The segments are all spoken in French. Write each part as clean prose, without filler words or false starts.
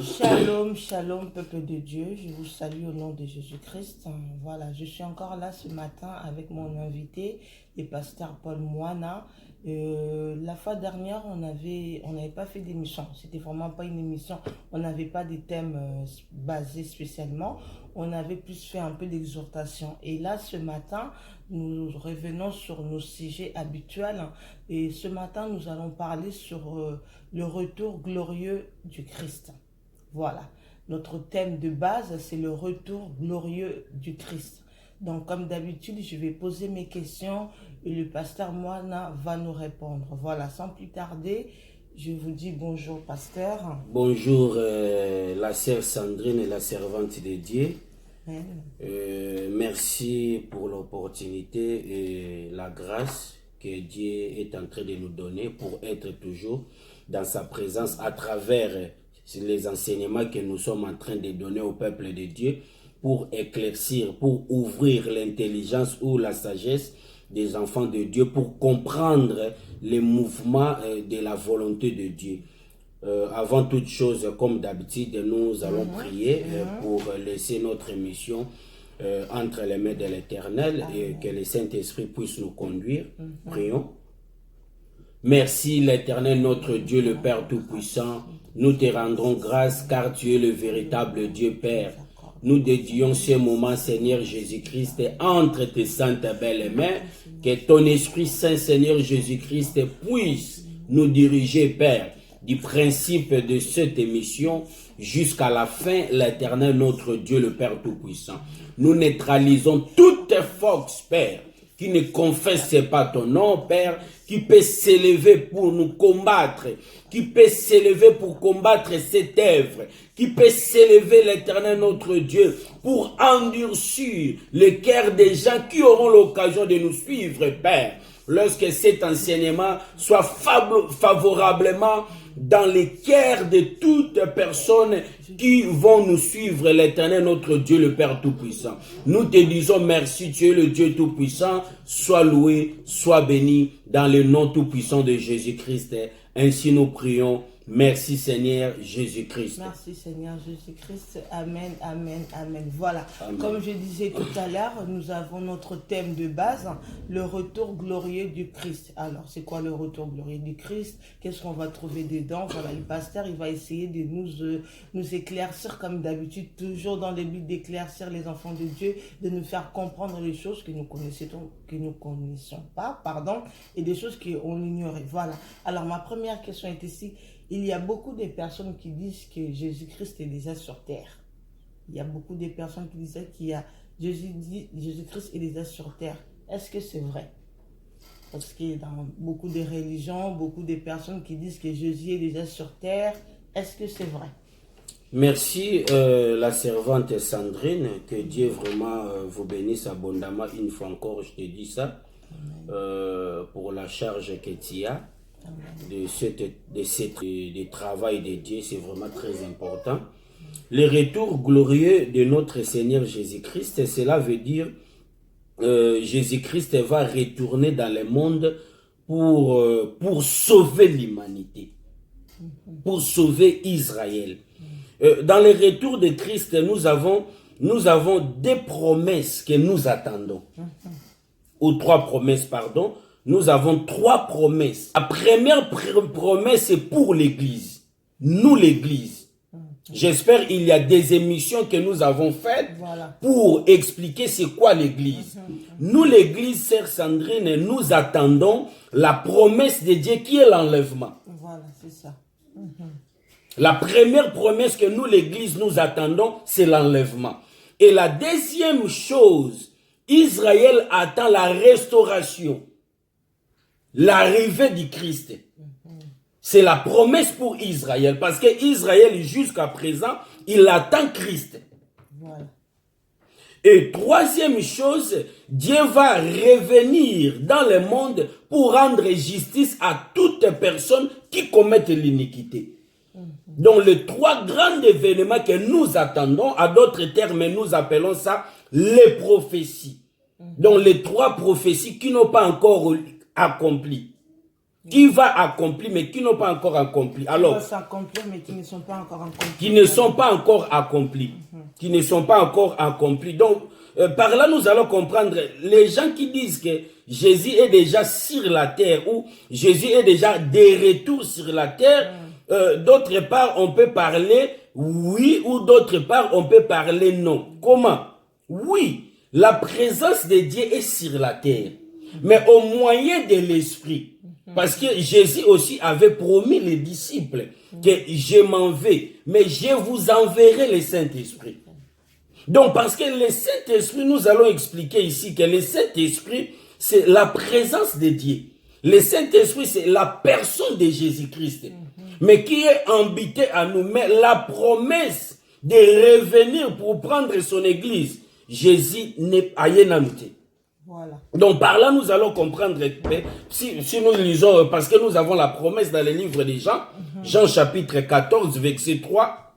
Shalom, shalom, peuple de Dieu. Je vous salue au nom de Jésus-Christ. Voilà, je suis encore là ce matin avec mon invité, le pasteur Paul Moana. La fois dernière, on n'avait pas fait d'émission. C'était vraiment pas une émission. On n'avait pas de thèmes basés spécialement. On avait plus fait un peu d'exhortation. Et là, ce matin, nous revenons sur nos sujets habituels. Et ce matin, nous allons parler sur le retour glorieux du Christ. Voilà, notre thème de base, c'est le retour glorieux du Christ. Donc, comme d'habitude, je vais poser mes questions et le pasteur Moana va nous répondre. Voilà, sans plus tarder, je vous dis bonjour, pasteur. Bonjour, la sœur Sandrine et la servante de Dieu. Merci pour l'opportunité et la grâce que Dieu est en train de nous donner pour être toujours dans sa présence à travers les enseignements que nous sommes en train de donner au peuple de Dieu pour éclaircir, pour ouvrir l'intelligence ou la sagesse des enfants de Dieu, pour comprendre les mouvements de la volonté de Dieu. Avant toute chose, comme d'habitude, nous allons prier pour laisser notre mission entre les mains de l'Éternel et que le Saint-Esprit puisse nous conduire. Prions. Merci l'Éternel, notre Dieu, le Père Tout-Puissant. Nous te rendrons grâce car tu es le véritable Dieu Père. Nous dédions ce moment, Seigneur Jésus-Christ, entre tes saintes belles mains. Que ton Esprit Saint, Seigneur Jésus-Christ, puisse nous diriger, Père, du principe de cette émission jusqu'à la fin, l'Éternel, notre Dieu, le Père Tout-Puissant. Nous neutralisons toute force, Père, qui ne confesse pas ton nom, Père, qui peut s'élever pour nous combattre, qui peut s'élever pour combattre cette œuvre, qui peut s'élever, l'Éternel notre Dieu, pour endurcir le cœur des gens qui auront l'occasion de nous suivre, Père, lorsque cet enseignement soit favorablement dans les cœurs de toutes personnes qui vont nous suivre, l'Éternel notre Dieu, le Père Tout-Puissant. Nous te disons merci, tu es le Dieu Tout-Puissant, sois loué, sois béni dans le nom Tout-Puissant de Jésus-Christ. Ainsi nous prions. Merci Seigneur Jésus-Christ. Merci Seigneur Jésus-Christ. Amen, amen, amen. Voilà, Amen. Comme je disais tout à l'heure, nous avons notre thème de base, le retour glorieux du Christ. Alors, c'est quoi le retour glorieux du Christ? Qu'est-ce qu'on va trouver dedans? Voilà, le pasteur, il va essayer de nous éclaircir comme d'habitude, toujours dans le but d'éclaircir les enfants de Dieu, de nous faire comprendre les choses que nous connaissions pas, et des choses qu'on ignorait. Voilà. Alors, ma première question est ici. Il y a beaucoup de personnes qui disent que Jésus-Christ est déjà sur terre. Il y a beaucoup de personnes qui disent qu'il y a Jésus-Christ est déjà sur terre. Est-ce que c'est vrai? Parce que dans beaucoup de religions, beaucoup de personnes qui disent que Jésus est déjà sur terre. Est-ce que c'est vrai? Merci la servante Sandrine, que Dieu vraiment vous bénisse abondamment. Une fois encore, je te dis ça, pour la charge que tu as. De travail de Dieu, c'est vraiment très important. Le retour glorieux de notre Seigneur Jésus-Christ, cela veut dire Jésus-Christ va retourner dans le monde pour sauver l'humanité, pour sauver Israël. Dans le retour de Christ, nous avons des promesses que nous attendons, ou trois promesses, pardon. Nous avons trois promesses. La première promesse est pour l'Église. Nous, l'Église. J'espère qu'il y a des émissions que nous avons faites pour expliquer c'est quoi l'Église. Nous, l'Église, sœur Sandrine, nous attendons la promesse de Dieu qui est l'enlèvement. Voilà, c'est ça. La première promesse que nous, l'Église, nous attendons, c'est l'enlèvement. Et la deuxième chose, Israël attend la restauration. L'arrivée du Christ. C'est la promesse pour Israël. Parce que Israël, jusqu'à présent, il attend Christ. Voilà. Et troisième chose, Dieu va revenir dans le monde pour rendre justice à toute personne qui commet l'iniquité. Donc les trois grands événements que nous attendons, à d'autres termes, nous appelons ça les prophéties. Donc les trois prophéties qui n'ont pas encore accompli. qui va accomplir, mais qui n'ont pas encore accompli. Alors, qui vont s'accomplir, mais qui ne sont pas encore accomplis. Qui ne sont pas encore accomplis. Qui ne sont pas encore accomplis. Donc, par là, nous allons comprendre les gens qui disent que Jésus est déjà sur la terre ou Jésus est déjà de retour sur la terre. D'autre part, on peut parler oui ou d'autre part, on peut parler non. Comment? Oui, la présence de Dieu est sur la terre, mais au moyen de l'Esprit. Parce que Jésus aussi avait promis les disciples que je m'en vais, mais je vous enverrai le Saint-Esprit. Donc, parce que le Saint-Esprit, nous allons expliquer ici que le Saint-Esprit, c'est la présence de Dieu. Le Saint-Esprit, c'est la personne de Jésus-Christ, mais qui est habité à nous. Mais la promesse de revenir pour prendre son église, Jésus n'est pas noté. Voilà. Donc par là, nous allons comprendre, si nous lisons, parce que nous avons la promesse dans le livre de Jean, Jean chapitre 14, verset 3.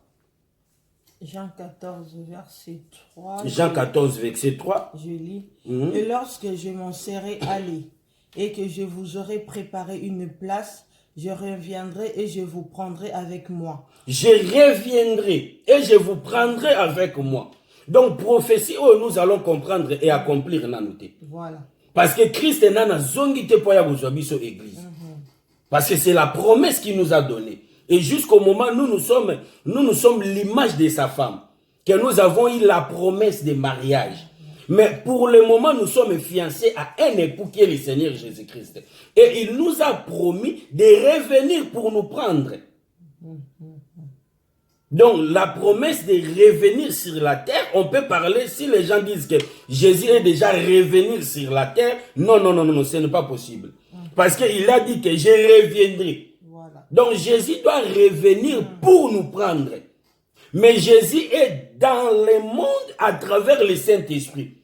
Jean 14, verset 3. Jean 14, verset 3. Je lis. Et lorsque je m'en serai allé et que je vous aurai préparé une place, je reviendrai et je vous prendrai avec moi. Je reviendrai et je vous prendrai avec moi. Donc, prophétie, nous allons comprendre et accomplir nanoté. Voilà. Parce que Christ est nana zongi te poya bozobiso église. Parce que c'est la promesse qu'il nous a donnée. Et jusqu'au moment où nous sommes l'image de sa femme. Que nous avons eu la promesse de mariage. Mais pour le moment, nous sommes fiancés à un époux qui est le Seigneur Jésus-Christ. Et il nous a promis de revenir pour nous prendre. Donc, la promesse de revenir sur la terre, on peut parler, si les gens disent que Jésus est déjà revenu sur la terre, non, ce n'est pas possible. Parce qu'il a dit que je reviendrai. Voilà. Donc, Jésus doit revenir pour nous prendre. Mais Jésus est dans le monde à travers le Saint-Esprit.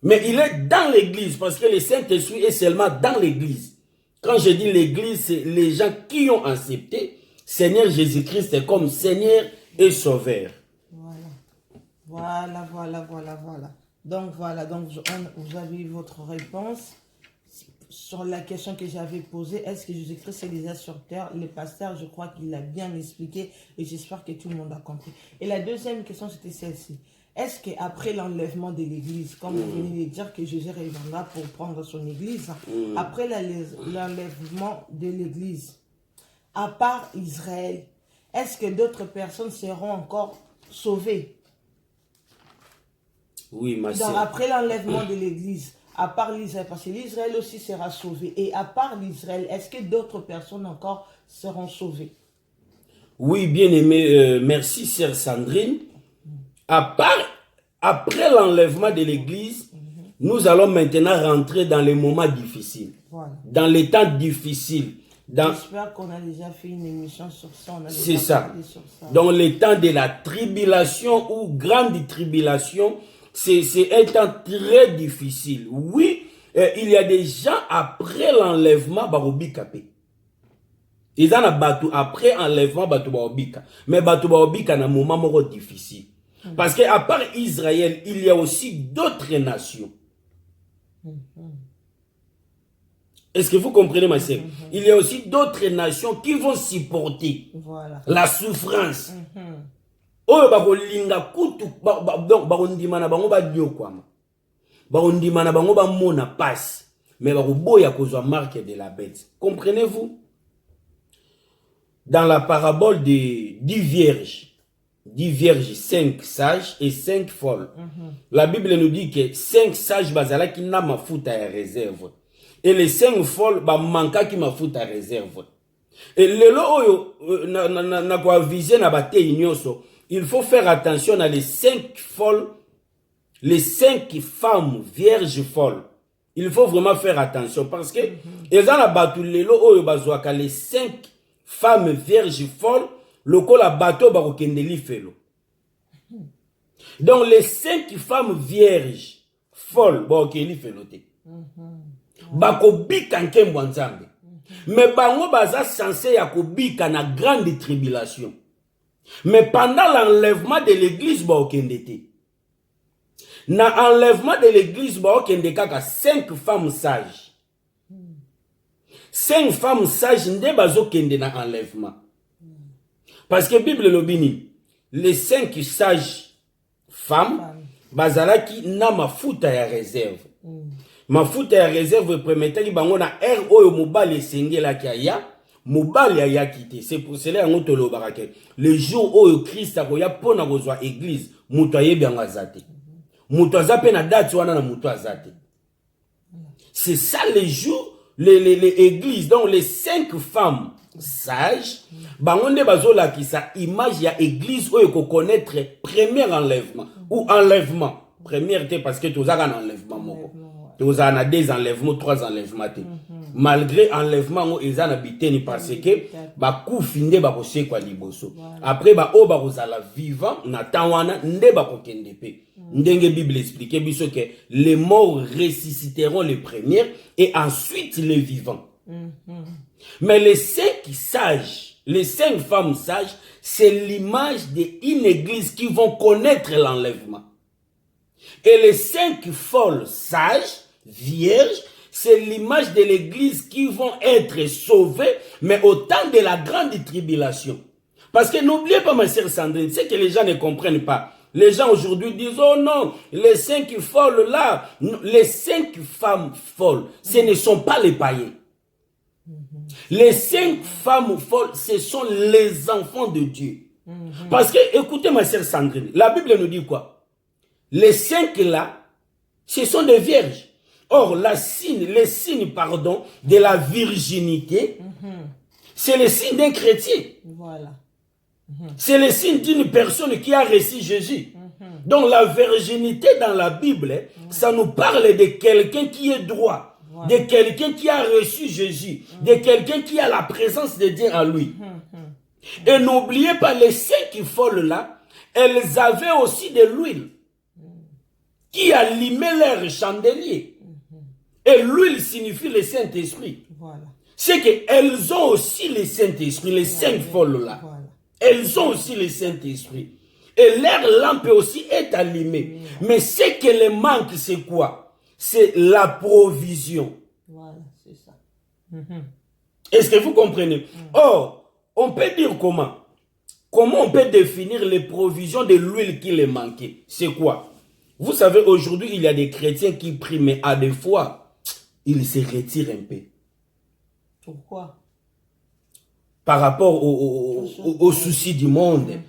Mais il est dans l'église, parce que le Saint-Esprit est seulement dans l'église. Quand je dis l'église, c'est les gens qui ont accepté Seigneur Jésus-Christ comme Seigneur et Sauveur. Voilà. Donc vous avez eu votre réponse sur la question que j'avais posée. Est-ce que Jésus-Christ est déjà sur terre? Le pasteur, je crois qu'il l'a bien expliqué et j'espère que tout le monde a compris. Et la deuxième question, c'était celle-ci. Est-ce qu'après l'enlèvement de l'église, comme vous venez de dire que Jésus reviendra pour prendre son église, après l'enlèvement de l'église, à part Israël, est-ce que d'autres personnes seront encore sauvées? Oui, ma sœur. Après l'enlèvement de l'église, à part l'Israël, parce que l'Israël aussi sera sauvé. Et à part l'Israël, est-ce que d'autres personnes encore seront sauvées? Oui, bien aimé, merci sœur Sandrine. Après l'enlèvement de l'église, nous allons maintenant rentrer dans les moments difficiles. Voilà. Dans les temps difficiles. J'espère qu'on a déjà fait une émission sur ça. C'est ça. Dans les temps de la tribulation ou grande tribulation, c'est un temps très difficile. Oui, il y a des gens après l'enlèvement barobikapé. Ils en ont battu après l'enlèvement barobika. Mais barobika na un moment difficile. Parce qu'à part Israël, il y a aussi d'autres nations. Est-ce que vous comprenez, ma sœur? Il y a aussi d'autres nations qui vont supporter la souffrance. Oyo bakolinga kutu bakondima na bango badiokwama. Bakondima na bango bamona passe. Mais bakoboya kozwa marque de la bête. Comprenez-vous? Dans la parabole des 10 vierges, 5 sages et 5 folles. La Bible nous dit que 5 sages bazala qui n'a ma foute à réserve. Et les 5 folles, manka qui m'a foutu à réserve. Et le lo na kwa viser na bate inyoso, il faut faire attention à les 5 folles, les 5 femmes vierges folles. Il faut vraiment faire attention parce que ils ont battu le lo oyo bazwaka les 5 femmes vierges folles, le ko la bateau ba kokendeli felo. Donc les 5 femmes vierges folles ba kokendeli felo te. Bakobika nkembo nzambe. Mais bango baza censé ya kobika na grande tribulation. Mais pendant l'enlèvement de l'église ba okende te. Na enlèvement de l'église ba okende kaka 5 femmes sages. 5 femmes sages nde bazokende na enlèvement. Parce que Bible lobini, les 5 sages femmes bazalaki na mafuta ya réserve. Mafuta ya réserve permetaki bango na air oyo mobali esengelaki aya, mobali ayaki te. C'est pour cela yango tolobaka ke le jour oyo Christ akoya pona kozwa église, muto ayebi yango azate. Muto azape na date wana na muto azate. C'est ça les jours, les églises, donc les 5 femmes sages, bangonde bazola ki sa image ya église oyo ko connaître premier enlèvement ou enlèvement. Première te parce que tu as un enlèvement moko. Tu as 2 enlèvements, 3 enlèvements. Malgré enlèvement, ils ont habité parce que ba coup finde ba kose kwa liboso. Après ba o ba kozala vivant na tawana nde ba kokende pe. Ndenge Bible explique biso que les morts ressusciteront les premiers et ensuite les vivants. Mais les 5 sages, les 5 femmes sages, c'est l'image d'une église qui vont connaître l'enlèvement. Et les 5 folles sages, vierges, c'est l'image de l'église qui vont être sauvées, mais au temps de la grande tribulation. Parce que n'oubliez pas, ma sœur Sandrine, c'est que les gens ne comprennent pas. Les gens aujourd'hui disent, oh non, les 5 folles là, les 5 femmes folles, ce ne sont pas les païens. Les 5 femmes folles, ce sont les enfants de Dieu. Parce que, écoutez ma sœur Sandrine, la Bible nous dit quoi? Les 5 là, ce sont des vierges. Or, les signes, de la virginité, c'est le signe d'un chrétien. Voilà. C'est le signe d'une personne qui a reçu Jésus. Donc, la virginité dans la Bible, ça nous parle de quelqu'un qui est droit, de quelqu'un qui a reçu Jésus, de quelqu'un qui a la présence de Dieu en lui. Et n'oubliez pas, les 5 folles là, elles avaient aussi de l'huile qui allumait leur chandelier. Et l'huile signifie le Saint-Esprit. Voilà. C'est qu'elles ont aussi le Saint-Esprit, les 5 folles là. Voilà. Elles ont aussi le Saint-Esprit. Et leur lampe aussi est allumée. Mais ce que les manque, c'est quoi? C'est la provision. Voilà, c'est ça. Est-ce que vous comprenez? Or, on peut dire comment? Comment on peut définir les provisions de l'huile qui les manquait? C'est quoi? Vous savez, aujourd'hui, il y a des chrétiens qui prient, mais à des fois, ils se retirent un peu. Pourquoi? Par rapport aux soucis du monde,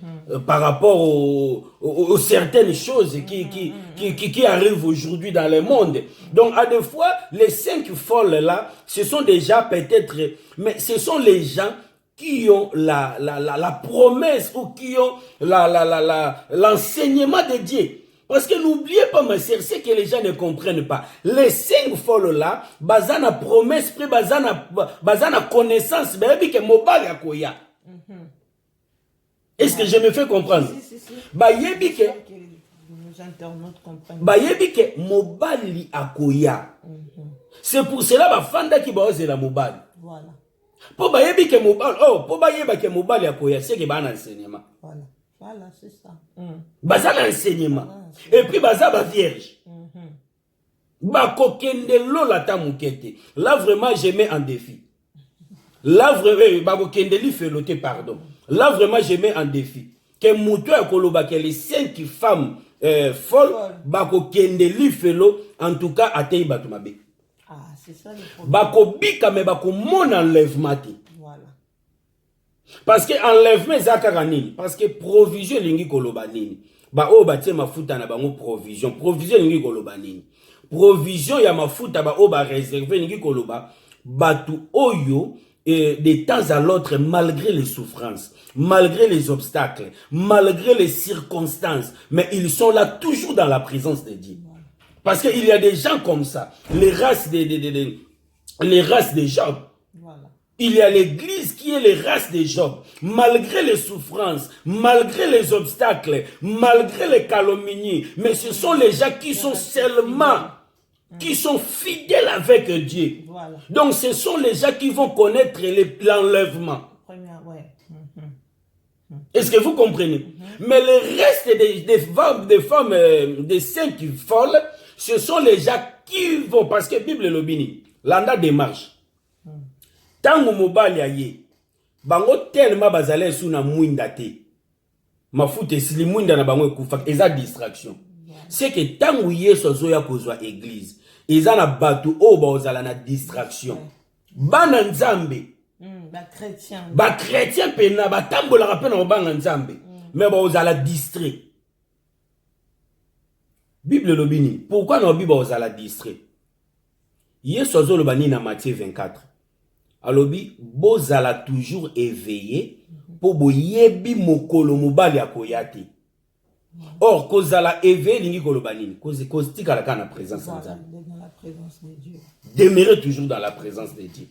par rapport aux certaines choses qui arrivent aujourd'hui dans le monde. Donc, à des fois, les 5 folles là, ce sont déjà peut-être, mais ce sont les gens qui ont la promesse ou qui ont l'enseignement de Dieu. Parce que n'oubliez pas, ma sœur, c'est que les gens ne comprennent pas. Les 5 folles là, bazana promesse, bazana connaissance, est-ce que je me fais comprendre? Bayebi ke mobali akoya. C'est pour cela bafanda ki baoze la mobali. Voilà. Po bayebi ke mobali, po bayeba ke mobali akoya, c'est que ba na enseignement. Voilà. Voilà, c'est ça. Baza l'enseignement. Et puis baza ba vierge. Bakokende lola ta mukete. Là vraiment je mets en défi. Là vraiment bakokende li felote pardon. Là vraiment je mets en défi. Que muto ekoloba que les 5 femmes folles bakokende li felo en tout cas atei batumabe. Ah, c'est ça le problème. Bakobika me bakomona enlèvement. Parce que enlèvement zakara nini, parce que provision lingi koloba nini. Ba o batie mafuta na bango provision lingi koloba nini. Provision ya mafuta ba o ba réserver lingi koloba batu oyo de temps à l'autre, malgré les souffrances, malgré les obstacles, malgré les circonstances, mais ils sont là toujours dans la présence de Dieu. Parce qu'il y a des gens comme ça, les races de Job. Il y a l'église qui est les races de Job. Malgré les souffrances, malgré les obstacles, malgré les calomnies, mais ce sont les gens qui sont seulement, qui sont fidèles avec Dieu. Voilà. Donc ce sont les gens qui vont connaître l'enlèvement. Est-ce que vous comprenez? Mais le reste des femmes, des 5 folles, ce sont les gens qui vont, parce que la Bible le bénit, l'anda démarche. Tango mobali aye. Bango tellement bazale sous na mwinda te. Mafuta esili mwinda na bango ekufa eza distraction. C'est que tango yeso zoya kozwa église. Eza na batu o bazala na distraction. Bana nzambe. Ba chrétien pena ba tambola rapena obanga nzambe. Mais bazala distrait. Bible lobini. Pourquoi na Bible bazala distrait? Yeso zo lobani na Matthieu 24. Alobi bozala toujours éveillé pour boyebi mokolo mobali akoyati. Or kozala éveillé lingi kolobanini cause tika la kana présence de Dieu. Demeurer toujours dans la présence de Dieu.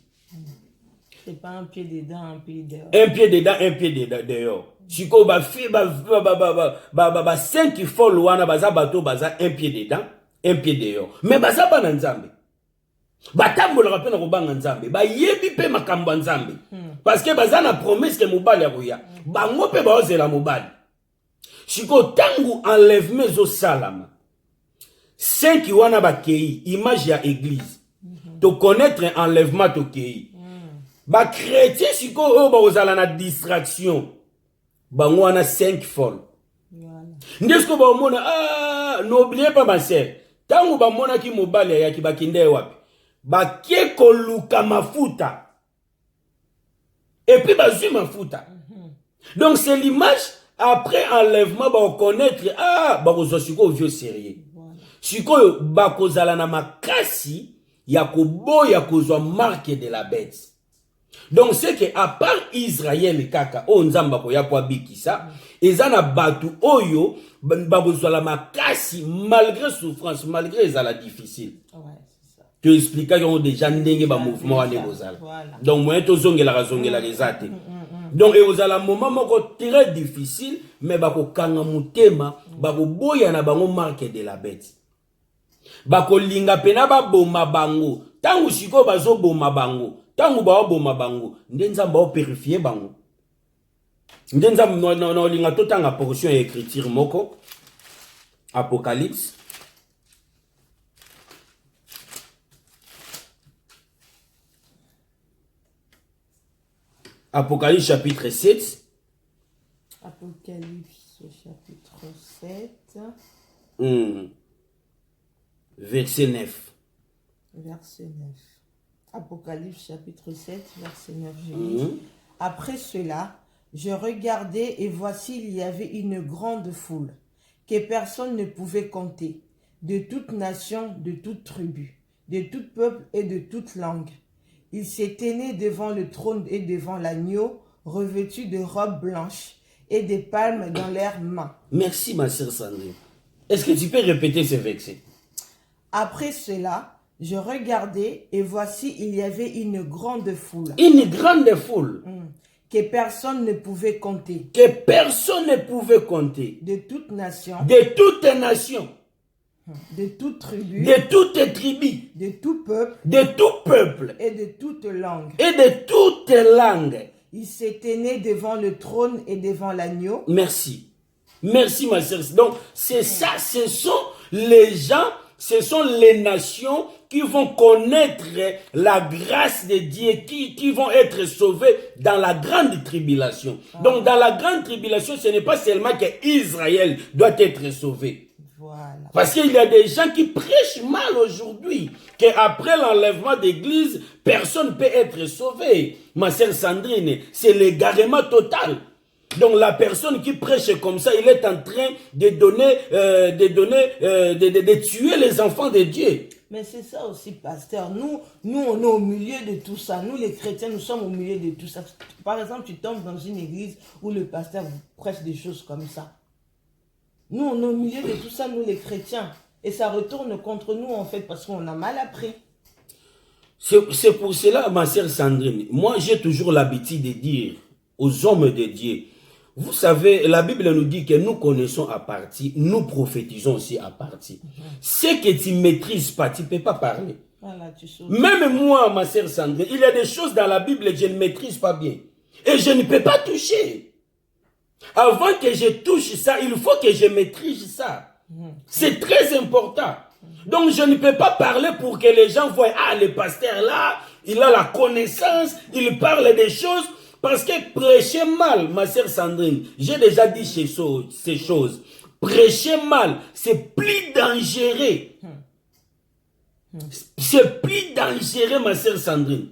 C'est pas un pied dedans, un pied dehors. Un pied dedans, un pied dehors. Chiko ba fi ba 5 follow wana baza bato baza un pied dedans, un pied dehors. Mais baza ba na nzambe. Batambola rapena kobanga nzambe ba yebi pe makambo nzambe parce que baza na promesse que mobali akoya bango pe baozela mobali siko tangu enlèvement zo salama 5 wana bakei image ya église to connaître enlèvement to kei ba chrétien siko o baozala na distraction bango wana 5 folle ndesko ba mona n'oubliez pas ma sœur tangu ba mona ki mobali ya ki bakinde wapi bakie koluka mafuta et puis bazui mafuta donc c'est l'image après enlèvement ba connaître bakozwa siko vieux sérieux siko bakozala na makasi ya koboya kozwa marque de la bête. Donc c'est que à part Israël kaka o nzamba ko ya kwa bikisa ezana batu oyo bakozwa la makasi malgré souffrance malgré ezala difficile. Tu expliques qu'ils ont déjà ndenge ba mouvement ane bozala. Donc moi to zongela rezate. Donc et ozala moment moko très difficile mais bako kanga mutema bako boya na bango marque de la bête. Bako linga pena ba boma bango. Tangu siko bazo boma bango. Tangu ba boma bango. Ndenzamba o purifier bango. Ndenzamba no linga totanga portion écriture moko. Apocalypse. Apocalypse chapitre 7. Apocalypse chapitre 7. Verset 9. Verset 9. Apocalypse chapitre 7, verset 9. Je lis. Après cela, je regardais et voici il y avait une grande foule que personne ne pouvait compter, de toute nation, de toute tribu, de tout peuple et de toute langue. Ils se tenaient devant le trône et devant l'agneau, revêtus de robes blanches et des palmes dans leurs mains. Merci ma sœur Sandrine. Est-ce que tu peux répéter ce verset? Après cela, je regardais et voici il y avait une grande foule. Une grande foule. Que personne ne pouvait compter. Que personne ne pouvait compter. De toute nation. De toute nation. De toute tribu. De toute tribu. De tout peuple. De tout peuple. Et de toute langue. Et de toute langue. Ils se tenaient devant le trône et devant l'agneau. Merci. Merci ma sœur. Donc c'est ça, ce sont les gens, ce sont les nations qui vont connaître la grâce de Dieu, qui vont être sauvés dans la grande tribulation. Donc dans la grande tribulation, ce n'est pas seulement que Israël doit être sauvé. Voilà. Parce qu'il y a des gens qui prêchent mal aujourd'hui, qu'après l'enlèvement d'église, personne ne peut être sauvé. Ma sœur Sandrine, c'est l'égarement total. Donc la personne qui prêche comme ça, il est en train de tuer les enfants de Dieu. Mais c'est ça aussi, pasteur. Nous, on est au milieu de tout ça. Nous, les chrétiens, nous sommes au milieu de tout ça. Par exemple, tu tombes dans une église où le pasteur prêche des choses comme ça. Nous, on est au milieu de tout ça, nous, les chrétiens. Et ça retourne contre nous, en fait, parce qu'on a mal appris. C'est pour cela, ma sœur Sandrine, moi, j'ai toujours l'habitude de dire aux hommes de Dieu, vous savez, la Bible nous dit que nous connaissons à partie, nous prophétisons aussi à partie. Ce que tu ne maîtrises pas, tu ne peux pas parler. Voilà, même moi, ma sœur Sandrine, il y a des choses dans la Bible que je ne maîtrise pas bien. Et je ne peux pas toucher. Avant que je touche ça, il faut que je maîtrise ça. C'est très important. Donc je ne peux pas parler pour que les gens voient, le pasteur là, il a la connaissance, il parle des choses. Parce que prêcher mal, ma sœur Sandrine, j'ai déjà dit ces choses. Prêcher mal, c'est plus dangereux. C'est plus dangereux, ma sœur Sandrine.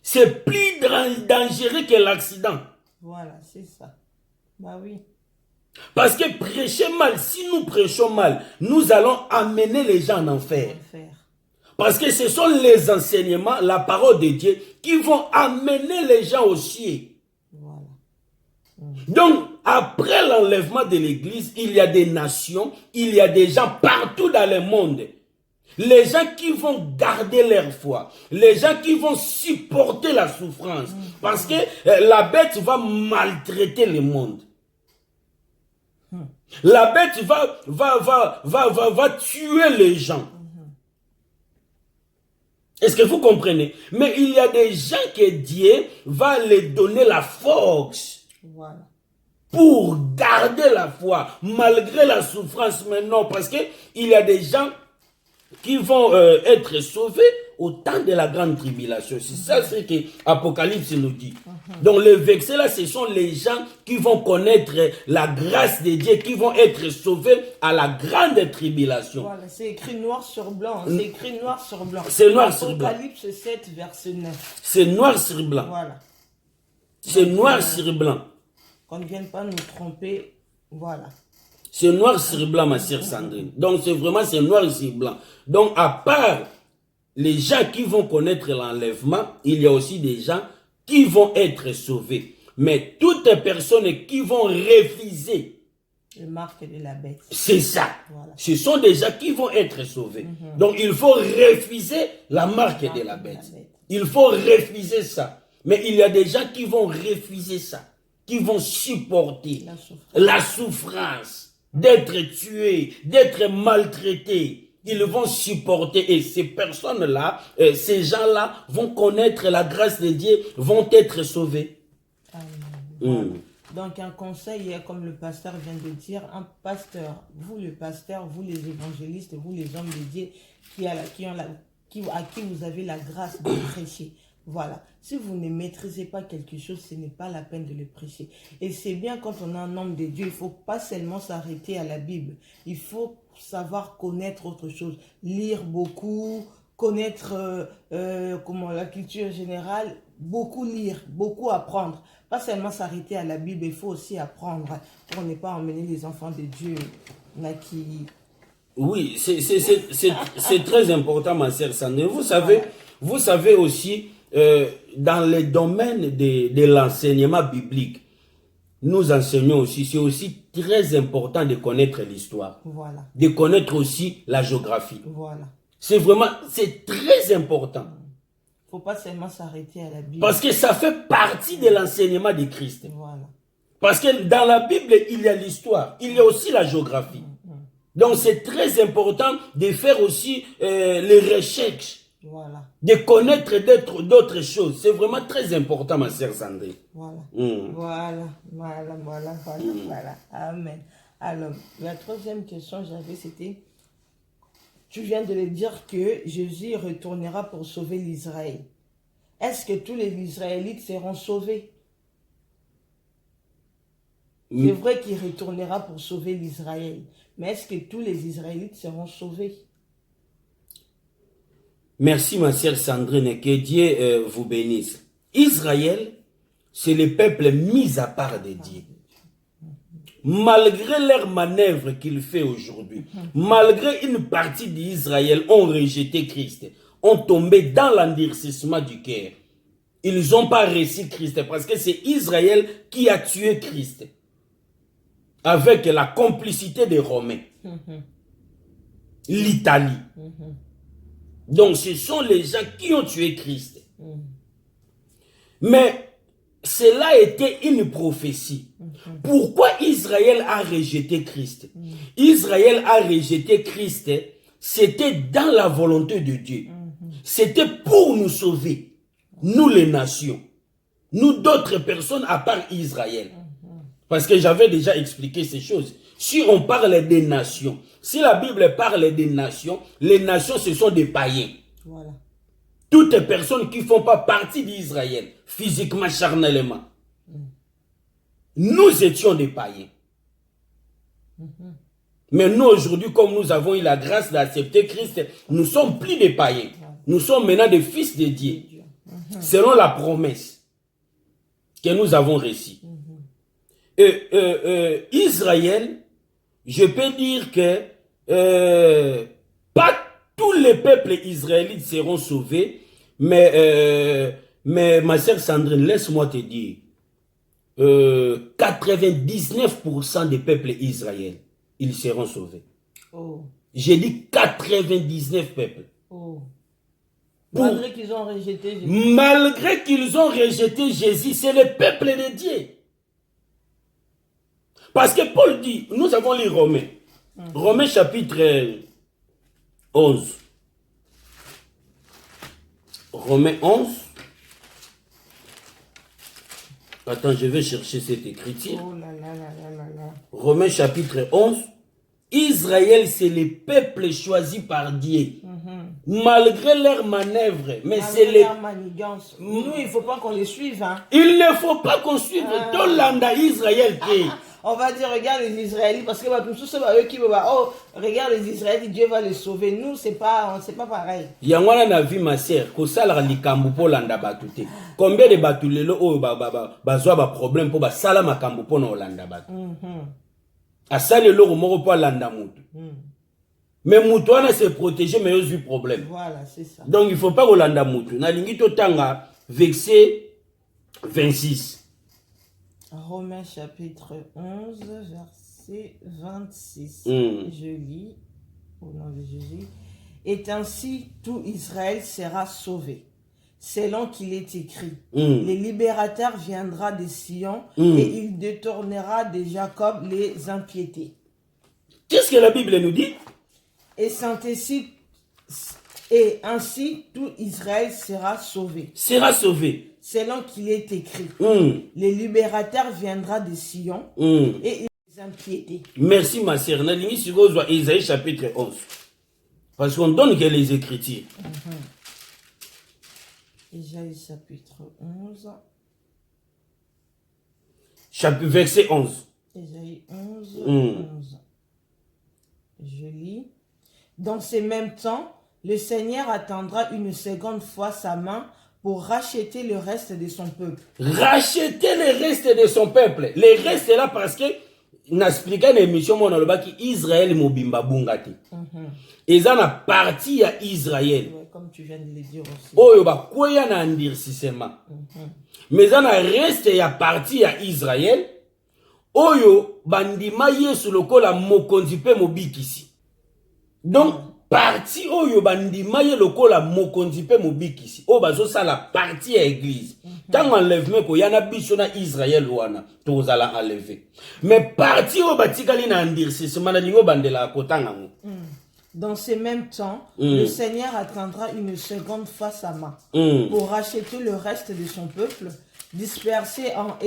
C'est plus dangereux que l'accident. Voilà, c'est ça. Bah oui. Parce que prêcher mal, si nous prêchons mal, nous allons amener les gens en enfer. Parce que ce sont les enseignements, la parole de Dieu, qui vont amener les gens au ciel. Voilà. Donc, après l'enlèvement de l'Église, il y a des nations, il y a des gens partout dans le monde. Les gens qui vont garder leur foi, les gens qui vont supporter la souffrance. Parce que la bête va maltraiter le monde. La bête va tuer les gens. Est-ce que vous comprenez? Mais il y a des gens que Dieu va leur donner la force. Voilà. Pour garder la foi, malgré la souffrance maintenant. Parce que il y a des gens qui vont être sauvés au temps de la grande tribulation. C'est ça ce que Apocalypse nous dit. Donc les vexés là, ce sont les gens qui vont connaître la grâce de Dieu, qui vont être sauvés à la grande tribulation. Voilà, c'est écrit noir sur blanc. C'est écrit noir sur blanc. C'est noir sur blanc. Apocalypse 7, verset 9. C'est noir sur blanc. Voilà. C'est noir sur blanc. Qu'on ne vienne pas nous tromper. Voilà. C'est noir sur blanc, ma sœur Sandrine. Donc, c'est noir sur blanc. Donc, à part les gens qui vont connaître l'enlèvement, il y a aussi des gens qui vont être sauvés. Mais toutes les personnes qui vont refuser le marque de la bête. C'est ça. Voilà. Ce sont des gens qui vont être sauvés. Donc, il faut refuser la marque de la bête. Il faut refuser ça. Mais il y a des gens qui vont refuser ça, qui vont supporter la souffrance d'être tués, d'être maltraités. Ils vont supporter, et ces personnes-là, ces gens-là vont connaître la grâce de Dieu, vont être sauvés. Donc un conseil, comme le pasteur vient de dire, un pasteur, vous le pasteur, vous les évangélistes, vous les hommes de Dieu, à qui vous avez la grâce de prêcher. Voilà. Si vous ne maîtrisez pas quelque chose, ce n'est pas la peine de le prêcher. Et c'est bien quand on a un homme de Dieu, il ne faut pas seulement s'arrêter à la Bible. Il faut savoir connaître autre chose. Lire beaucoup, connaître la culture générale, beaucoup lire, beaucoup apprendre. Pas seulement s'arrêter à la Bible, il faut aussi apprendre pour ne pas emmener les enfants de Dieu qui... Oui, c'est très important, ma sœur Sandrine. Vous savez aussi... dans le domaine de l'enseignement biblique, nous enseignons aussi, c'est aussi très important de connaître l'histoire. Voilà. De connaître aussi la géographie. Voilà. C'est très important. Il ne faut pas seulement s'arrêter à la Bible. Parce que ça fait partie de l'enseignement de Christ. Voilà. Parce que dans la Bible, il y a l'histoire, il y a aussi la géographie. Donc c'est très important de faire aussi les recherches. Voilà. De connaître d'autres choses. C'est vraiment très important, ma sœur Sandrine. Voilà. Voilà. Amen. Alors, la troisième question que j'avais, c'était, tu viens de le dire que Jésus retournera pour sauver l'Israël. Est-ce que tous les Israélites seront sauvés? C'est vrai qu'il retournera pour sauver l'Israël. Mais est-ce que tous les Israélites seront sauvés? Merci, ma sœur Sandrine, que Dieu vous bénisse. Israël, c'est le peuple mis à part de Dieu. Malgré leurs manœuvres qu'il fait aujourd'hui, malgré une partie d'Israël ont rejeté Christ, ont tombé dans l'endurcissement du cœur. Ils n'ont pas reçu Christ parce que c'est Israël qui a tué Christ avec la complicité des Romains. L'Italie. Donc, ce sont les gens qui ont tué Christ. Mais cela était une prophétie. Pourquoi Israël a rejeté Christ? Israël a rejeté Christ, c'était dans la volonté de Dieu. C'était pour nous sauver, nous les nations. Nous d'autres personnes à part Israël. Parce que j'avais déjà expliqué ces choses. Si on parle des nations, si la Bible parle des nations, les nations ce sont des païens. Voilà. toutes les personnes qui ne font pas partie d'Israël, physiquement, charnellement. Nous étions des païens. Mais nous, aujourd'hui, comme nous avons eu la grâce d'accepter Christ, nous ne sommes plus des païens. Nous sommes maintenant des fils de Dieu. Selon la promesse que nous avons reçue. Israël, je peux dire que pas tous les peuples israélites seront sauvés, mais ma sœur Sandrine, laisse-moi te dire, 99% des peuples israéliens, ils seront sauvés. Oh. J'ai dit 99 peuples. Oh. Malgré qu'ils ont rejeté Jésus. Malgré qu'ils ont rejeté Jésus, c'est le peuple de Dieu. Parce que Paul dit, nous avons lu Romains. Romains chapitre 11. Romains 11. Attends, je vais chercher cette écriture. Oh là là là là là là. Romains chapitre 11. Israël, c'est le peuple choisi par Dieu. Malgré leurs manœuvres. Mais c'est les... leur manigance. Nous, il ne faut pas qu'on les suive. Hein. Il ne faut pas qu'on suive tout l'anda Israël qui On va dire, regarde les Israélites, parce que tout ça, eux qui vont oh, regarde les Israélites, Dieu va les sauver. Nous, c'est pas pareil. Yangwana na vie ma sœur, ko sala likambo po landa batute. Combien de batulelo o bazwa ba problème po ba sala makambo po na olanda batu. Asale lo moko po landa mutu. Mais mutu wana se protéger mais eu problème. Voilà, c'est ça. Donc il faut pas olanda mutu. Na lingi to tanga verset 26. Romains chapitre 11, verset 26. Je lis au nom de Jésus. Et ainsi tout Israël sera sauvé, selon qu'il est écrit. Le libérateur viendra de Sion et il détournera de Jacob les impiétés. Qu'est-ce que la Bible nous dit? Et ainsi tout Israël sera sauvé. Sera sauvé. Selon qu'il est écrit. Le libérateur viendra de Sion et il les impiétés. Merci ma sœur. Nalingi Sigozwa, Isaïe chapitre 11. Parce qu'on donne que les Écritures. Isaïe chapitre 11. Verset 11. Isaïe 11, 11. Je lis. Dans ces mêmes temps, le Seigneur attendra une seconde fois sa main pour racheter le reste de son peuple. Racheter le reste de son peuple. Le reste est là parce que n'expliquant l'émission mon alobaki Israël mobimba bungati. Et ça na partie à Israël. Ouais, comme tu viens de le dire aussi. Oyo ba koya na ndircisement. Mais ça na reste ya partie à Israël. Oyo bandima Yesu lokola mokonzi pe mobikisi. Donc parti oyo bandima ye lokola mokonzi pe mobikisi. O bazo ça la partie à église. Tant enlèvement ko yana biso na Israël wana tozala enlever. Mais parti o batikali na ndircisement na lingo bandela kotanga ngo. Dans ces mêmes temps, le Seigneur attendra une seconde fois sa main pour racheter le reste de son peuple, dispersé en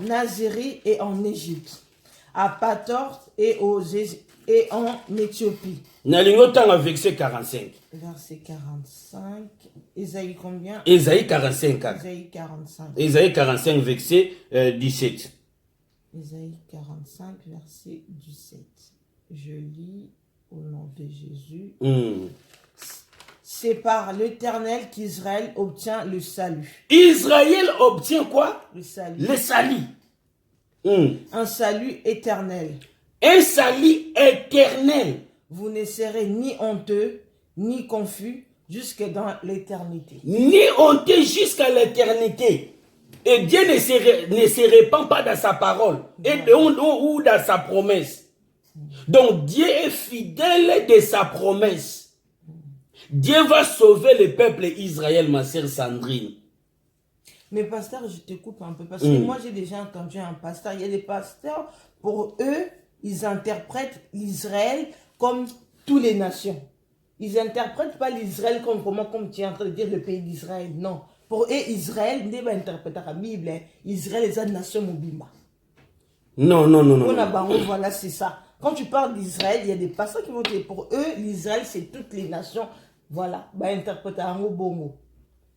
Nazarie et en Égypte, à Pator et en Éthiopie. Nalingo tanga verset 45. Verset 45. Isaïe combien? Isaïe 45. Isaïe 45. Isaïe 45 verset 17. Isaïe 45 verset 17. Je lis au nom de Jésus. C'est par l'Éternel qu'Israël obtient le salut. Israël obtient quoi? Le salut. Le salut. Un salut éternel. Un salut éternel. Vous ne serez ni honteux, ni confus, jusque dans l'éternité. Ni honteux jusqu'à l'éternité. Et Dieu ne se répand pas dans sa parole ou dans sa promesse. Donc Dieu est fidèle de sa promesse. Dieu va sauver le peuple Israël, ma sœur Sandrine. Mais pasteur, je te coupe un peu parce que moi j'ai déjà entendu un pasteur. Il y a des pasteurs, pour eux, ils interprètent l'Israël comme toutes les nations. Ils n'interprètent pas l'Israël comme tu es en train de dire le pays d'Israël. Non. Pour eux, Israël n'est pas interprété à la Bible. Israël est une nation mobile. Non. Voilà, c'est ça. Quand tu parles d'Israël, il y a des pasteurs qui vont dire pour eux, l'Israël, c'est toutes les nations Voilà, bah interpréter un mot bongo.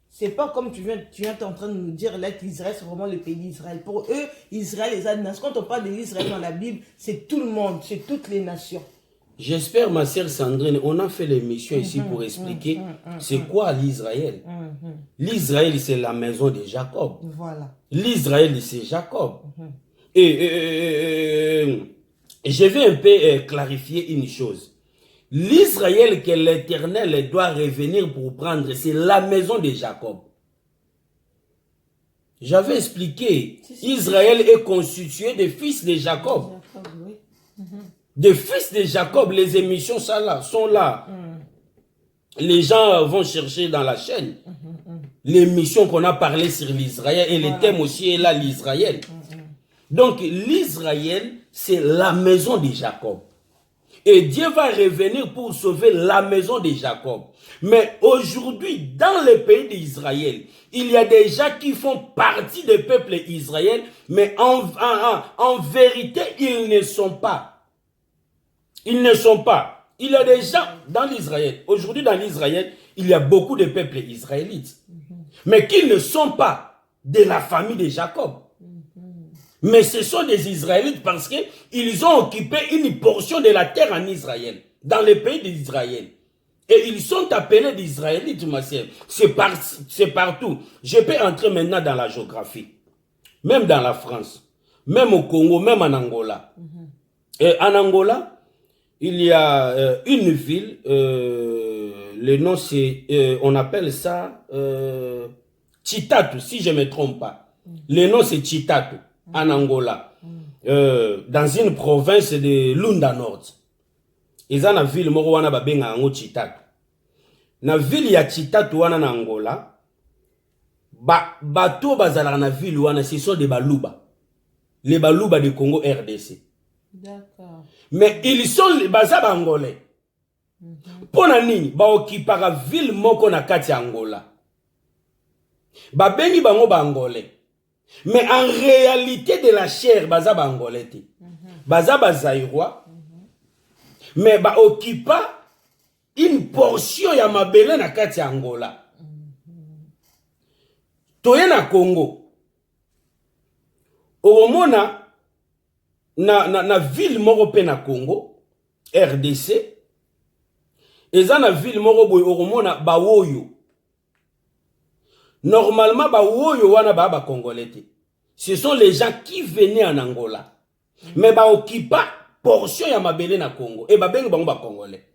C'est pas comme tu viens en train de nous dire là qu'Israël c'est vraiment le pays d'Israël. Pour eux, Israël, les nations, quand on parle de l'Israël dans la Bible, c'est tout le monde, c'est toutes les nations. J'espère, ma sœur Sandrine, on a fait l'émission ici pour expliquer c'est quoi l'Israël. L'Israël, c'est la maison de Jacob. Voilà. L'Israël, c'est Jacob. Et je vais un peu clarifier une chose. L'Israël que l'Éternel doit revenir pour prendre, c'est la maison de Jacob. J'avais expliqué, Israël est constitué des fils de Jacob. Des fils de Jacob, les émissions sont là. Les gens vont chercher dans la chaîne. L'émission qu'on a parlé sur l'Israël et le thème aussi est là, l'Israël. Donc l'Israël, c'est la maison de Jacob. Et Dieu va revenir pour sauver la maison de Jacob. Mais aujourd'hui, dans le pays d'Israël, il y a des gens qui font partie du peuple israélien, mais en vérité, ils ne sont pas. Ils ne sont pas. Il y a des gens dans l'Israël. Aujourd'hui, dans l'Israël, il y a beaucoup de peuples israélites. Mais qui ne sont pas de la famille de Jacob. Mais ce sont des Israélites parce qu'ils ont occupé une portion de la terre en Israël, dans le pays d'Israël. Et ils sont appelés des Israélites, ma sœur. C'est partout. Je peux entrer maintenant dans la géographie. Même dans la France. Même au Congo, même en Angola. Et en Angola, il y a une ville, le nom c'est, on appelle ça Chitatu, si je ne me trompe pas. Le nom c'est Chitatu. En Angola, dans une province de Lunda Nord. Ils ont une ville moko wana babenga yango Chitatu. Na ville ya Chitatu wana na Angola, bato bazalaka na ville wana, ce sont des Baluba. Les Baluba du Congo RDC. D'accord. Mais ils sont les bazaba angolais. Pona nini ba occupera ville moko na kati ya Angola. Ba bengi bango ba angolais. Mais en réalité de la chair, baza ba angolais te. Baza ba zaïrois. Mais ba occupa une portion ya mabele na kati ya Angola. Toye na Congo. Oromona na ville moko pe na Congo, RDC. Eza na ville moko boy oromona ba woyo. Normalement, ba Congolais. Ce sont les gens qui venaient en Angola. Mais ba occupa portion ya mabele na Congo. Et ba bengi ba Congolais.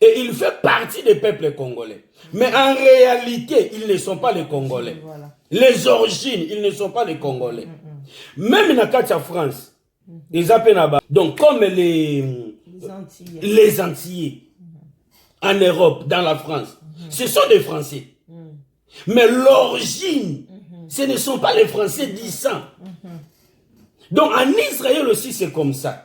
Et il fait partie des peuples congolais. Mais en réalité, ils ne sont pas les Congolais. Voilà. Les origines, ils ne sont pas les Congolais. Même na Katia France, les Apenaba. Donc comme les Antillais en Europe, dans la France, ce sont des Français. Mais l'origine, ce ne sont pas les Français dissants. Donc en Israël aussi, c'est comme ça.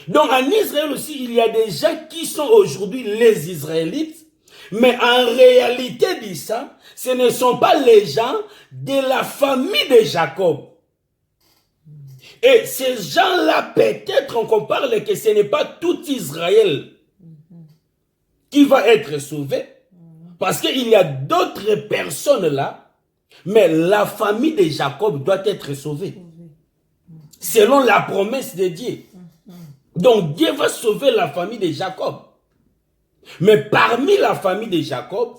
Donc en Israël aussi, il y a des gens qui sont aujourd'hui les Israélites, mais en réalité dissants, ce ne sont pas les gens de la famille de Jacob. Et ces gens-là, peut-être qu'on parle que ce n'est pas tout Israël qui va être sauvé. Parce qu'il y a d'autres personnes là, mais la famille de Jacob doit être sauvée. Selon la promesse de Dieu. Donc Dieu va sauver la famille de Jacob. Mais parmi la famille de Jacob,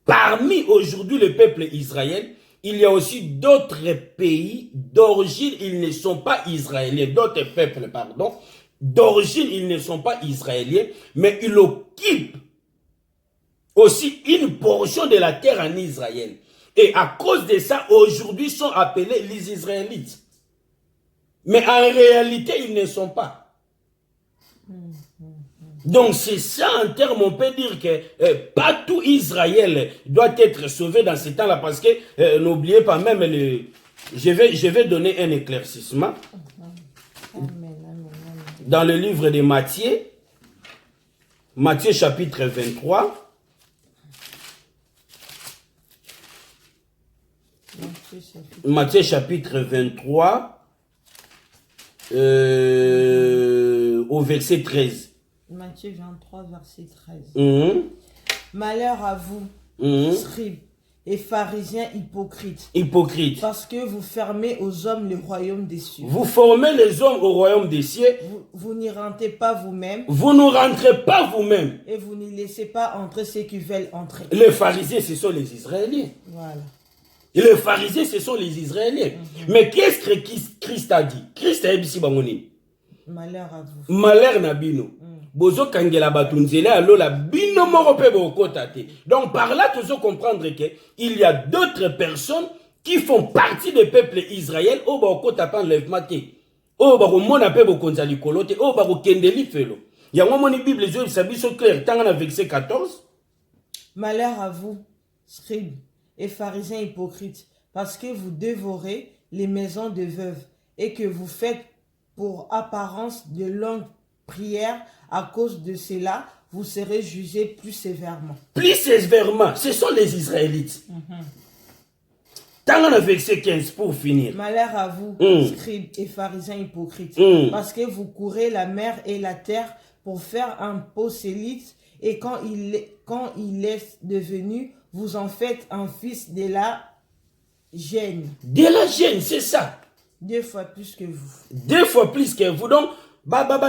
parmi aujourd'hui le peuple israélien, il y a aussi d'autres pays d'origine, ils ne sont pas israéliens, d'autres peuples, pardon, d'origine, ils ne sont pas israéliens, mais ils occupent aussi une portion de la terre en Israël. Et à cause de ça, aujourd'hui, sont appelés les Israélites. Mais en réalité, ils ne sont pas. Donc c'est ça en termes, on peut dire que pas tout Israël doit être sauvé dans ce temps-là, parce que n'oubliez pas même, je vais donner un éclaircissement. Dans le livre de Matthieu, Matthieu chapitre 23, Matthieu chapitre 23, au verset 13. Matthieu 23, verset 13. Mhm. Malheur à vous, Mhm. scribes et pharisiens hypocrites, Hypocrite. parce que vous fermez aux hommes le royaume des cieux. Vous formez les hommes au royaume des cieux. Vous n'y rentrez pas vous-même, Vous ne rentrez pas vous-même. et vous n'y laissez pas entrer ceux qui veulent entrer. Les pharisiens, ce sont les Israéliens. Voilà. Et les pharisiens, ce sont les Israéliens. Mais qu'est-ce que Christ a dit? Christ a dit, Malheur à vous. malheur na bino. Bozo kangela batunzele alo la bino moko pe bokota te. Donc par là, tu dois comprendre que il y a d'autres personnes qui font partie du peuple Israël au bokota pan lèvement te. Au bako mona pe bokonza likolo te. Au bako kendeli felo. Ya moni Bible zo biso clair tanga na verset 14. Malheur à vous, scribes et pharisiens hypocrites, parce que vous dévorez les maisons de veuves et que vous faites pour apparence de longues prières. À cause de cela, vous serez jugés plus sévèrement. Plus sévèrement, ce sont les Israélites. Dans le verset 15 pour finir. Malheur à vous, scribes et pharisiens hypocrites, parce que vous courez la mer et la terre pour faire un prosélyte, et quand il est devenu, vous en faites un fils de la gêne. De la gêne, c'est ça. 2 fois plus que vous. 2 fois plus que vous. Donc,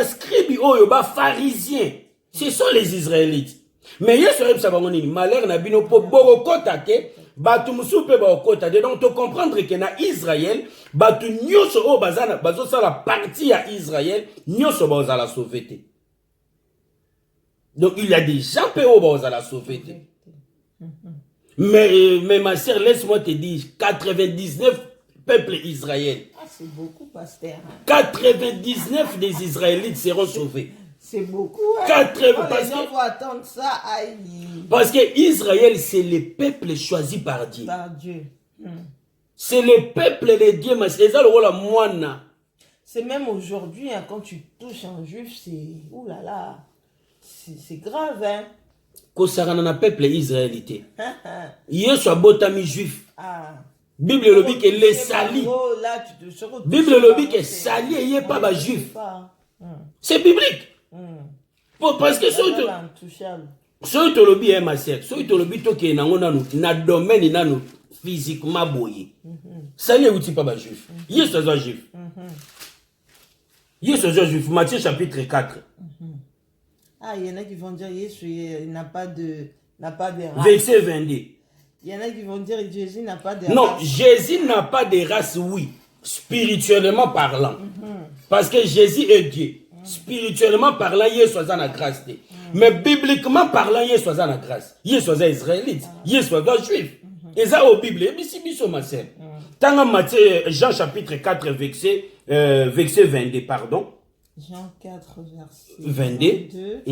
scribi oyo ba pharisiens, ce sont les Israélites. Mais yeso yeb sabangoni malheur na bino po bokota te, batu musupe bokota te. Donc to comprendre que na Israël, batu nyoso o bazana bazo sala partie à Israël, nyoso bazala sauver te. Donc il y a des gens pe o bazala sauver te. Mais ma sœur, laisse-moi te dire 99 peuples israéliens. C'est beaucoup, pasteur. 99 des Israélites seront sauvés. C'est beaucoup. Hein? 80, les gens vont attendre ça. Aïe. Parce que Israël, c'est le peuple choisi par Dieu. Par Dieu. C'est le peuple de Dieu. Mais c'est ça le rôle à moi. C'est même aujourd'hui, hein, quand tu touches un juif, c'est... Ouh là là. C'est grave, hein. Quand ça rend un peuple israélite. Il y a un botami juif. Ah. Bible le dit que les salis. Bible le dit que sali il n'y a pas de juif. C'est biblique. Parce que ce que le dit est ma sœur. Ce que le dit que na domaine nanu physiquement boyé. Sali est pas de juif. Il y a un juif. Il y a un juif. Matthieu chapitre 4. Ah, il y en a qui vont dire Jésus n'a pas de race. Verset 22. Il y en a qui vont dire que Jésus n'a pas de non, race. Jésus n'a pas de race, oui, spirituellement parlant. Parce que Jésus est Dieu. Spirituellement parlant, il est soit en grâce. Mais bibliquement parlant, il est soit en grâce. Il est soit israélite. Il est soit juif. Et ça, au Bible, Jean chapitre 4, verset 22, pardon. Jean 4, verset 22.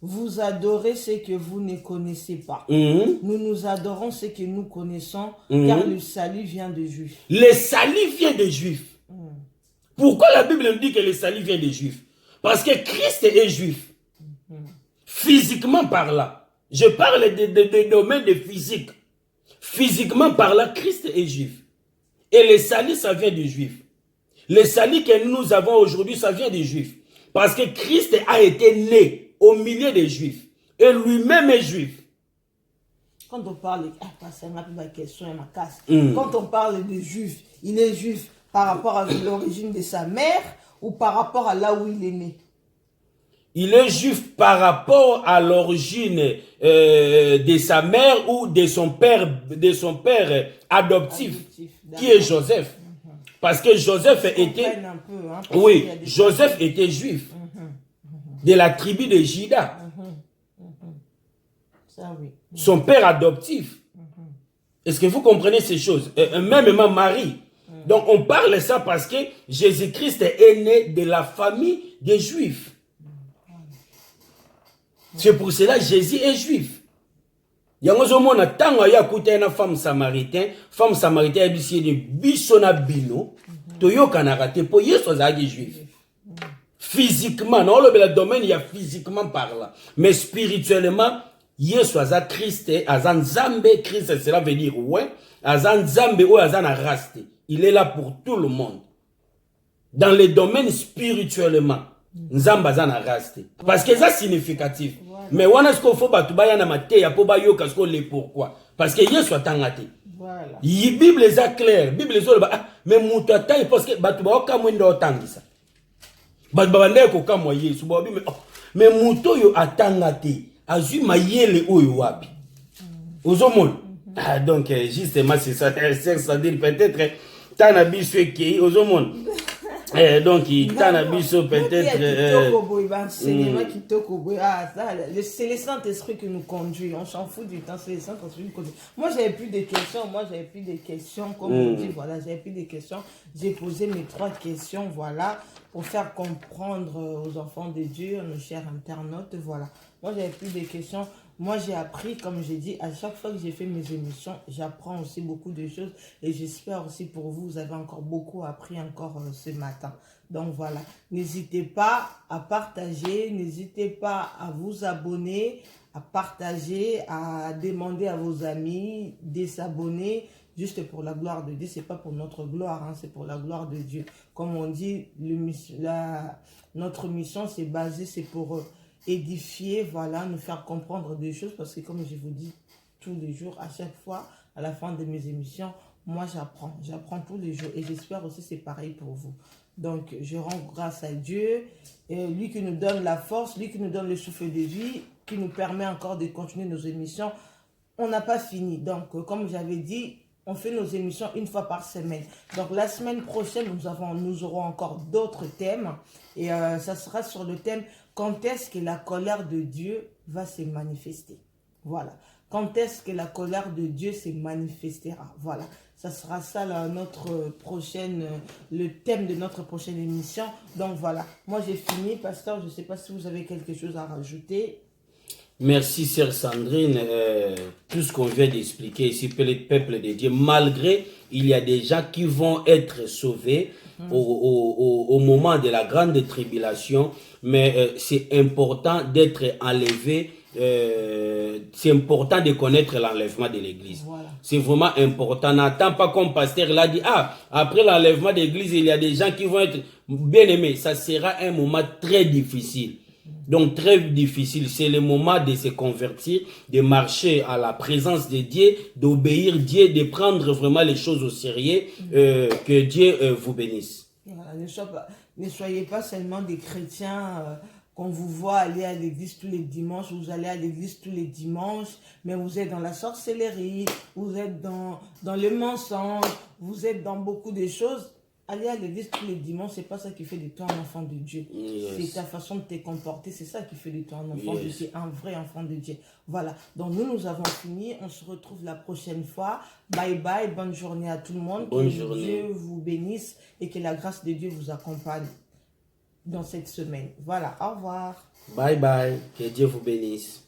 Vous adorez ce que vous ne connaissez pas. Nous adorons ce que nous connaissons, car le salut vient des Juifs. Le salut vient des Juifs. Pourquoi la Bible nous dit que le salut vient des Juifs? Parce que Christ est juif. Physiquement parlant. Je parle de domaine de physique. Physiquement parlant, Christ est juif. Et le salut, ça vient des Juifs. Le salut que nous avons aujourd'hui, ça vient des Juifs. Parce que Christ a été né au milieu des Juifs. Et lui-même est juif. Quand on parle, quand on parle de juif, il est juif par rapport à l'origine de sa mère ou par rapport à là où il est né? Il est juif par rapport à l'origine de sa mère ou de son père adoptif qui est Joseph. Parce que Joseph était... Oui, Joseph était juif. De la tribu de Juda. Son père adoptif. Est-ce que vous comprenez ces choses? Même Marie. Donc on parle ça parce que Jésus-Christ est né de la famille des Juifs. C'est pour cela que Jésus est juif. Il y a un temps où il y a une femme samaritaine a dit de bisona bino, toyo kanarate pour y soit juif. Physiquement, dans le domaine, il y a physiquement parlant. Mais spirituellement, il y a Christ, azan zambe, Christ, cela veut dire ouais, azan zambe ou azan raste. Il est là pour tout le monde. Dans les domaines spirituellement, Nzamba za na grâce te. Parce que ça significatif. Voilà. Mais wana sko faut batu ba yana mateya po ba yoka sko le pourquoi. Parce que Yesu atanga te. Voilà. Bible est claire. Bible est ba mais mutu atai parce que batu ba oka mwendo otangisa. Batu ba bande ko kamwa Yesu ba mais mutu yo atanga te. Azui mayele oyo wapi. Ozomon. Ah donc justement c'est ça ça dire peut-être tanabiso ki ozomon. Donc, il t'en a peut-être. C'est le Saint-Esprit qui nous conduit. On s'en fout du temps, c'est le Saint-Esprit qui nous conduit. Moi, j'avais plus de questions. Comme on dit, voilà, j'avais plus de questions. J'ai posé mes 3 questions, voilà, pour faire comprendre aux enfants de Dieu, nos chers internautes, voilà. Moi, j'avais plus de questions. Moi, j'ai appris, comme j'ai dit, à chaque fois que j'ai fait mes émissions, j'apprends aussi beaucoup de choses. Et j'espère aussi pour vous, vous avez encore beaucoup appris encore ce matin. Donc voilà, n'hésitez pas à partager, n'hésitez pas à vous abonner, à partager, à demander à vos amis de s'abonner. Juste pour la gloire de Dieu, c'est pas pour notre gloire, hein, c'est pour la gloire de Dieu. Comme on dit, notre mission, c'est basé, c'est pour édifier, voilà, nous faire comprendre des choses, parce que comme je vous dis tous les jours, à chaque fois, à la fin de mes émissions, moi j'apprends tous les jours, et j'espère aussi c'est pareil pour vous. Donc je rends grâce à Dieu, et lui qui nous donne la force, lui qui nous donne le souffle de vie, qui nous permet encore de continuer nos émissions. On n'a pas fini, donc comme j'avais dit, on fait nos émissions 1 fois par semaine. Donc la semaine prochaine, nous aurons encore d'autres thèmes. Et ça sera sur le thème « Quand est-ce que la colère de Dieu va se manifester ?» Voilà. Quand est-ce que la colère de Dieu se manifestera? Voilà. Ça sera ça là, le thème de notre prochaine émission. Donc voilà. Moi j'ai fini. Pasteur, je ne sais pas si vous avez quelque chose à rajouter. Merci, sœur Sandrine. Tout ce qu'on vient d'expliquer ici, le peuple de Dieu, malgré il y a des gens qui vont être sauvés au moment de la grande tribulation, mais c'est important d'être enlevé. C'est important de connaître l'enlèvement de l'église. Voilà. C'est vraiment important. N'attends pas comme pasteur l'a dit, après l'enlèvement de l'église, il y a des gens qui vont être bien aimés. Ça sera un moment très difficile. Donc très difficile, c'est le moment de se convertir, de marcher à la présence de Dieu, d'obéir Dieu, de prendre vraiment les choses au sérieux. Que Dieu vous bénisse. Voilà, ne soyez pas seulement des chrétiens qu'on vous voit aller à l'église tous les dimanches, vous allez à l'église tous les dimanches, mais vous êtes dans la sorcellerie, vous êtes dans le mensonge, vous êtes dans beaucoup de choses. Aller à l'église tous les dimanches, c'est pas ça qui fait de toi un enfant de Dieu. Yes. C'est ta façon de te comporter, c'est ça qui fait de toi un enfant de Dieu, un vrai enfant de Dieu. Voilà, donc nous avons fini, on se retrouve la prochaine fois. Bye bye, bonne journée à tout le monde. Bonne que journée. Dieu vous bénisse et que la grâce de Dieu vous accompagne dans cette semaine. Voilà, au revoir. Bye bye, que Dieu vous bénisse.